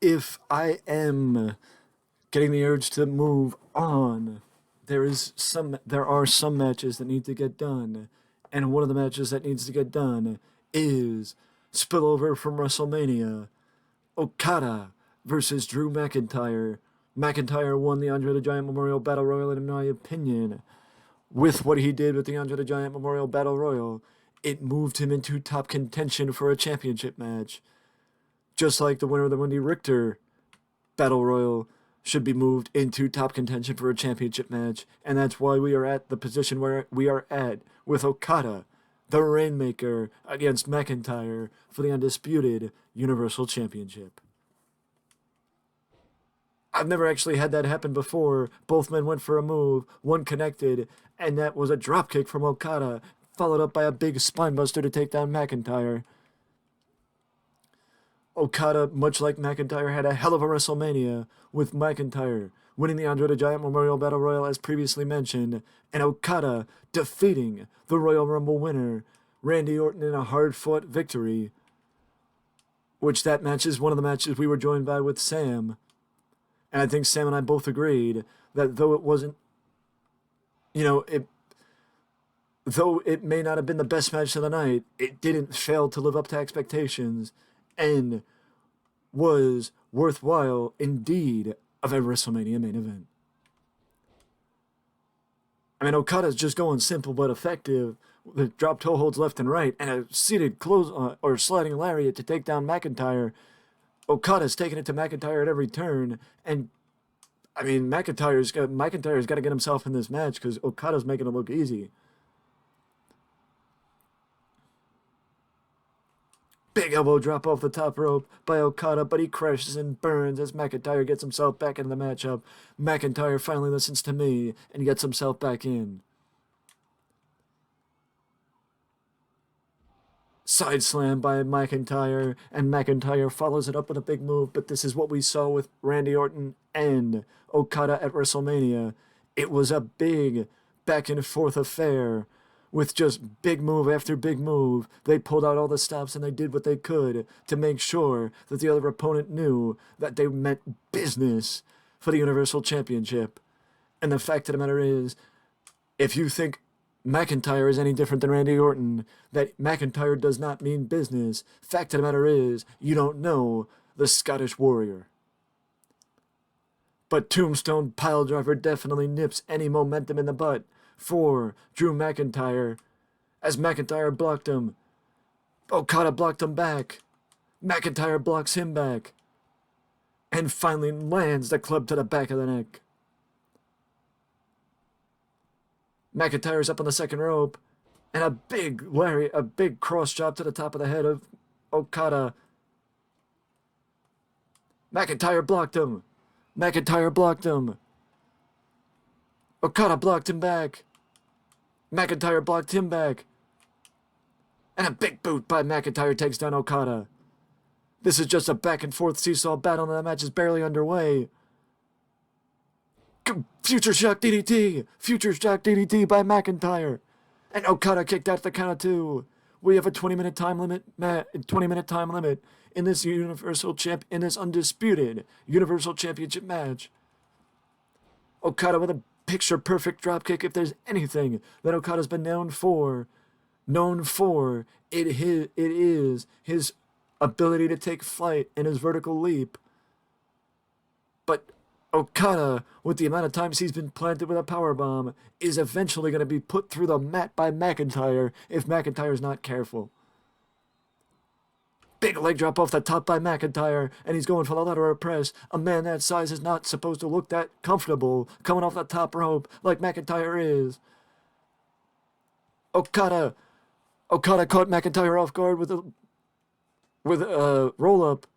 if I am getting the urge to move on, there are some matches that need to get done, and one of the matches that needs to get done is spillover from WrestleMania. Okada versus Drew McIntyre. McIntyre won the Andre the Giant Memorial Battle Royal, and in my opinion, with what he did with the Andre the Giant Memorial Battle Royal, it moved him into top contention for a championship match. Just like the winner of the Wendy Richter Battle Royal should be moved into top contention for a championship match, and that's why we are at the position where we are at with Okada, the Rainmaker, against McIntyre for the Undisputed Universal Championship. I've never actually had that happen before. Both men went for a move, one connected, and that was a dropkick from Okada, followed up by a big spinebuster to take down McIntyre. Okada, much like McIntyre, had a hell of a WrestleMania, with McIntyre winning the Andre the Giant Memorial Battle Royal as previously mentioned, and Okada defeating the Royal Rumble winner, Randy Orton, in a hard-fought victory, which that match is one of the matches we were joined by with Sam. And I think Sam and I both agreed that though it wasn't, though it may not have been the best match of the night, it didn't fail to live up to expectations and was worthwhile indeed of a WrestleMania main event. I mean, Okada's just going simple but effective with drop toe holds left and right and a seated close or sliding lariat to take down McIntyre. Okada's taking it to McIntyre at every turn, and I mean, McIntyre's got to get himself in this match because Okada's making it look easy. Big elbow drop off the top rope by Okada, but he crashes and burns as McIntyre gets himself back into the matchup. McIntyre finally listens to me and gets himself back in. Side slam by McIntyre, and McIntyre follows it up with a big move, but this is what we saw with Randy Orton and Okada at WrestleMania. It was a big back and forth affair with just big move after big move. They pulled out all the stops and they did what they could to make sure that the other opponent knew that they meant business for the Universal Championship. And the fact of the matter is, if you think McIntyre is any different than Randy Orton, that McIntyre does not mean business, fact of the matter is, you don't know the Scottish Warrior. But Tombstone Piledriver definitely nips any momentum in the butt for Drew McIntyre, as McIntyre blocked him. Okada blocked him back. McIntyre blocks him back. And finally lands the club to the back of the neck. McIntyre's up on the second rope, and a big cross chop to the top of the head of Okada. McIntyre blocked him. McIntyre blocked him. Okada blocked him back. McIntyre blocked him back. And a big boot by McIntyre takes down Okada. This is just a back and forth seesaw battle, and the match is barely underway. Future Shock DDT! Future Shock DDT by McIntyre! And Okada kicked out the count of two. We have a 20-minute time limit. 20-minute time limit in this in this undisputed Universal Championship match. Okada with a picture-perfect dropkick. If there's anything that Okada's been known for, it is his ability to take flight and his vertical leap. But Okada, with the amount of times he's been planted with a powerbomb, is eventually going to be put through the mat by McIntyre if McIntyre's not careful. Big leg drop off the top by McIntyre, and he's going for the lateral press. A man that size is not supposed to look that comfortable coming off the top rope like McIntyre is. Okada caught McIntyre off guard with a roll-up.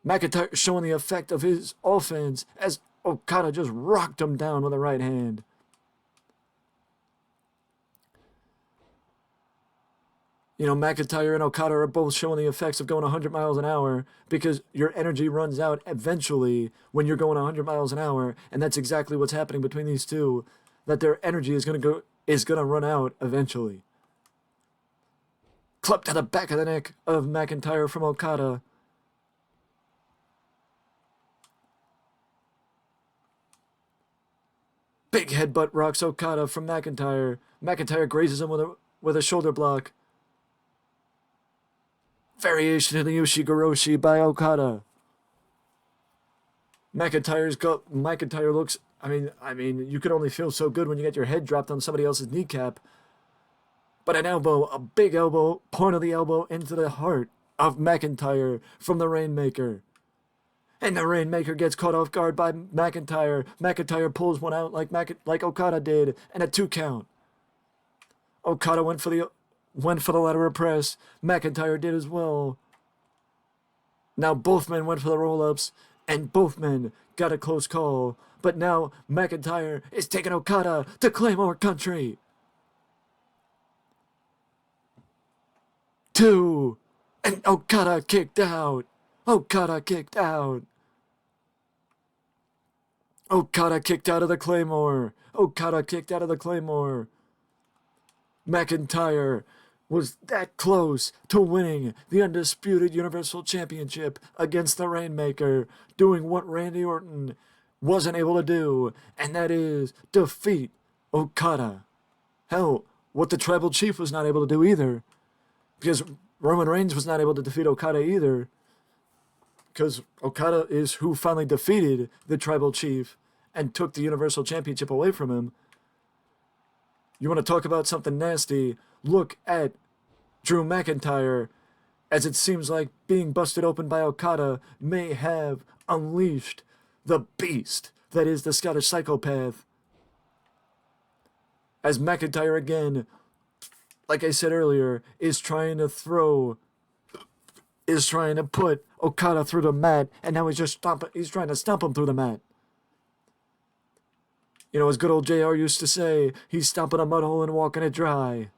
McIntyre showing the effect of his offense as Okada just rocked him down with a right hand. You know, McIntyre and Okada are both showing the effects of going 100 miles an hour because your energy runs out eventually when you're going 100 miles an hour, and that's exactly what's happening between these two, that their energy is going to run out eventually. Club to the back of the neck of McIntyre from Okada. Big headbutt rocks Okada from McIntyre. McIntyre grazes him with a shoulder block. Variation of the Ushigoroshi by Okada. McIntyre looks. I mean, you can only feel so good when you get your head dropped on somebody else's kneecap. But an elbow, a big elbow, point of the elbow into the heart of McIntyre from the Rainmaker. And the Rainmaker gets caught off guard by McIntyre. McIntyre pulls one out like Okada did, and a 2 count. Okada went for the lateral press. McIntyre did as well. Now both men went for the roll-ups, and both men got a close call. But now McIntyre is taking Okada to Claymore Country. 2. And Okada kicked out. Okada kicked out. Okada kicked out of the Claymore. Okada kicked out of the Claymore. McIntyre was that close to winning the Undisputed Universal Championship against the Rainmaker, doing what Randy Orton wasn't able to do, and that is defeat Okada. Hell, what the Tribal Chief was not able to do either, because Roman Reigns was not able to defeat Okada either, because Okada is who finally defeated the Tribal Chief and took the Universal Championship away from him. You want to talk about something nasty? Look at Drew McIntyre, as it seems like being busted open by Okada may have unleashed the beast that is the Scottish Psychopath. As McIntyre again, like I said earlier, is trying to put Okada through the mat, and now he's trying to stomp him through the mat. You know, as good old JR used to say, he's stomping a mud hole and walking it dry.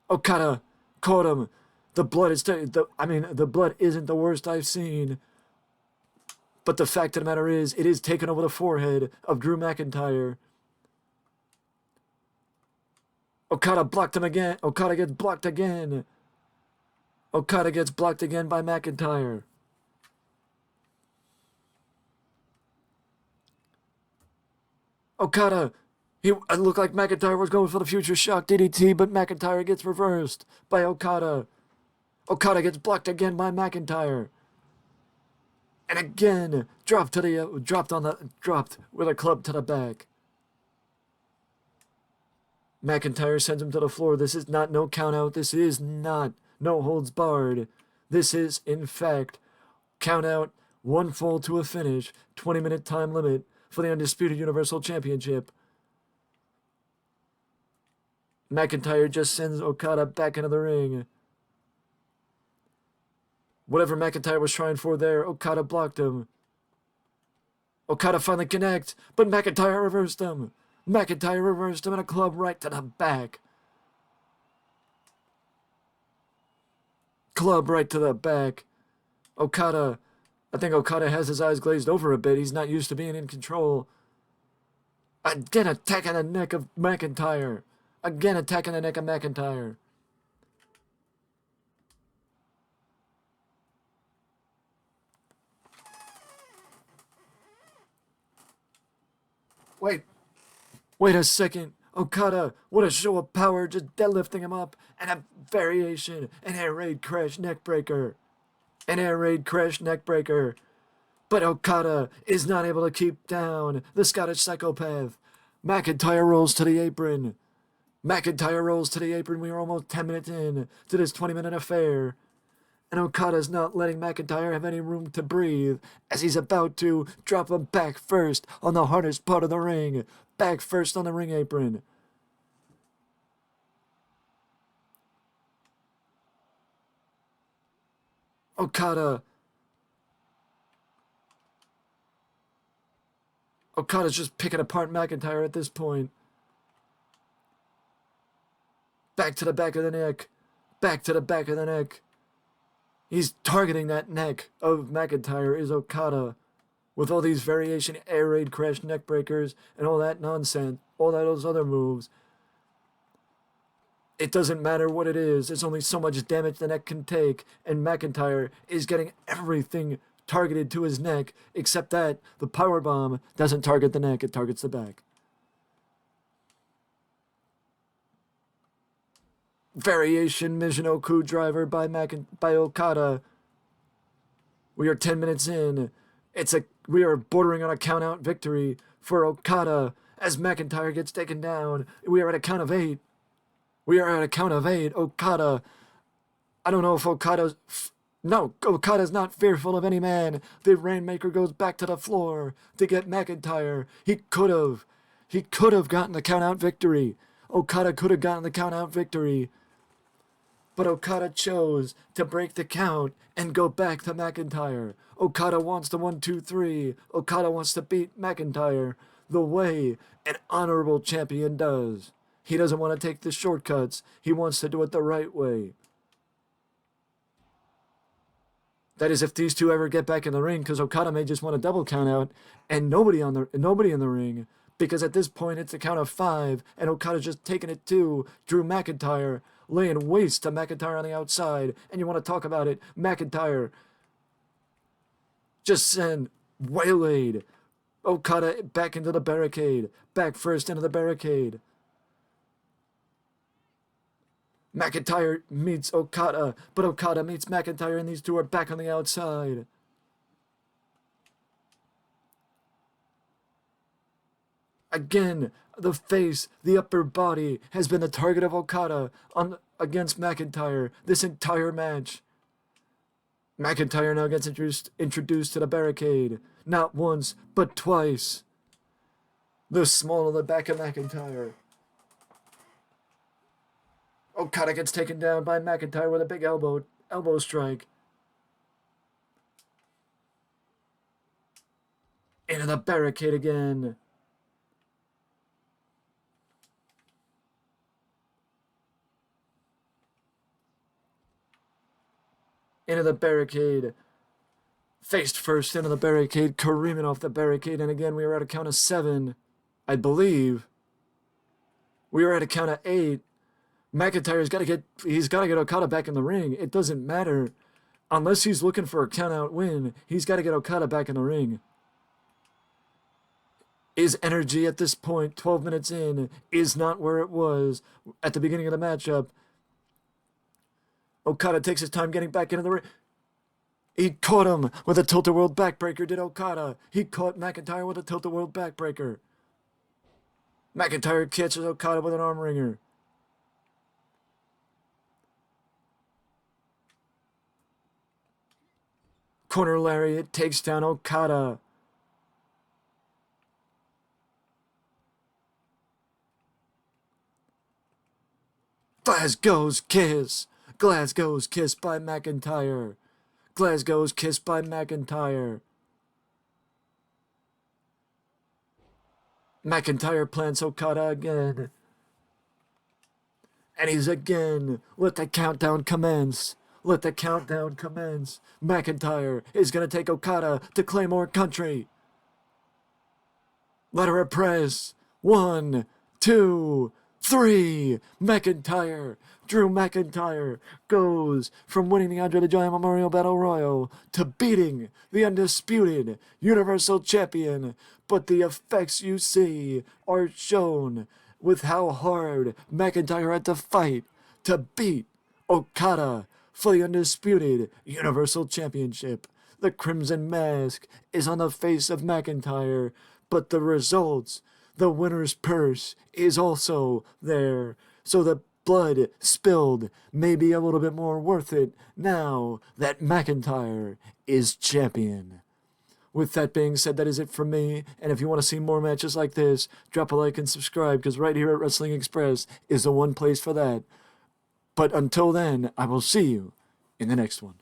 Okada caught him. The blood isn't the worst I've seen. But the fact of the matter is, it is taken over the forehead of Drew McIntyre. Okada blocked him again. Okada gets blocked again. Okada gets blocked again by McIntyre. Okada, it looked like McIntyre was going for the Future Shock DDT, but McIntyre gets reversed by Okada. Okada gets blocked again by McIntyre. And again, dropped with a club to the back. McIntyre sends him to the floor. This is not no count out. This is not no holds barred. This is, in fact, count out, 1 fall to a finish, 20-minute time limit for the Undisputed Universal Championship. McIntyre just sends Okada back into the ring. Whatever McIntyre was trying for there, Okada blocked him. Okada finally connects, but McIntyre reversed him. McIntyre reversed him and a club right to the back. Club right to the back. Okada, I think Okada has his eyes glazed over a bit. He's not used to being in control. Again attacking the neck of McIntyre. Again attacking the neck of McIntyre. Wait a second. Okada, what a show of power, just deadlifting him up, and a variation, an air raid crash neck breaker. An air raid crash neck breaker. But Okada is not able to keep down the Scottish Psychopath. McIntyre rolls to the apron. McIntyre rolls to the apron. We are almost 10 minutes in to this 20-minute affair. And Okada's not letting McIntyre have any room to breathe as he's about to drop him back first on the hardest part of the ring. Back first on the ring apron. Okada's just picking apart McIntyre at this point. Back to the back of the neck. Back to the back of the neck. He's targeting that neck of McIntyre is Okada with all these variation air raid crash neck breakers and all that nonsense, all those other moves. It doesn't matter what it is. There's only so much damage the neck can take, and McIntyre is getting everything targeted to his neck, except that the powerbomb doesn't target the neck, it targets the back. Variation Michinoku driver by Okada. We are 10 minutes in. We are bordering on a count-out victory for Okada as McIntyre gets taken down. We are at a count of 8. Okada. I don't know if Okada's... No, Okada's not fearful of any man. The Rainmaker goes back to the floor to get McIntyre. He could have gotten the count-out victory. Okada could have gotten the count-out victory. But Okada chose to break the count and go back to McIntyre. Okada wants the 1, 2, 3. Okada wants to beat McIntyre the way an honorable champion does. He doesn't want to take the shortcuts. He wants to do it the right way. That is, if these two ever get back in the ring, because Okada may just want a double count out and nobody in the ring. Because at this point it's a count of 5 and Okada's just taking it to Drew McIntyre, laying waste to McIntyre on the outside. And you want to talk about it, McIntyre just sent waylaid Okada back into the barricade, back first into the barricade. McIntyre meets Okada, but Okada meets McIntyre, and these two are back on the outside. Again, the face, the upper body, has been the target of Okada against McIntyre this entire match. McIntyre now gets introduced to the barricade, not once, but twice. The small of the back of McIntyre. Okada gets taken down by McIntyre with a big elbow strike. Into the barricade again. Into the barricade. Faced first into the barricade, careening off the barricade, and again we are at a count of 7, I believe. We are at a count of 8. McIntyre's got to get Okada back in the ring. It doesn't matter. Unless he's looking for a count-out win, he's got to get Okada back in the ring. His energy at this point, 12 minutes in, is not where it was at the beginning of the matchup. Okada takes his time getting back into the ring. He caught him with a tilt-a-world backbreaker, did Okada. He caught McIntyre with a tilt-a-world backbreaker. McIntyre catches Okada with an arm wringer. Corner lariat takes down Okada. Glasgow's kiss by McIntyre. Glasgow's kiss by McIntyre. McIntyre plants Okada again. And he's again. Let the countdown commence. McIntyre is going to take Okada to Claymore Country. Let her press. 1, 2, 3. Drew McIntyre goes from winning the Andre the Giant Memorial Battle Royal to beating the undisputed Universal Champion. But the effects you see are shown with how hard McIntyre had to fight to beat Okada for the undisputed Universal Championship. The Crimson Mask is on the face of McIntyre, but the results, the winner's purse, is also there. So the blood spilled may be a little bit more worth it now that McIntyre is champion. With that being said, that is it from me. And if you want to see more matches like this, drop a like and subscribe, because right here at Wrestling Express is the one place for that. But until then, I will see you in the next one.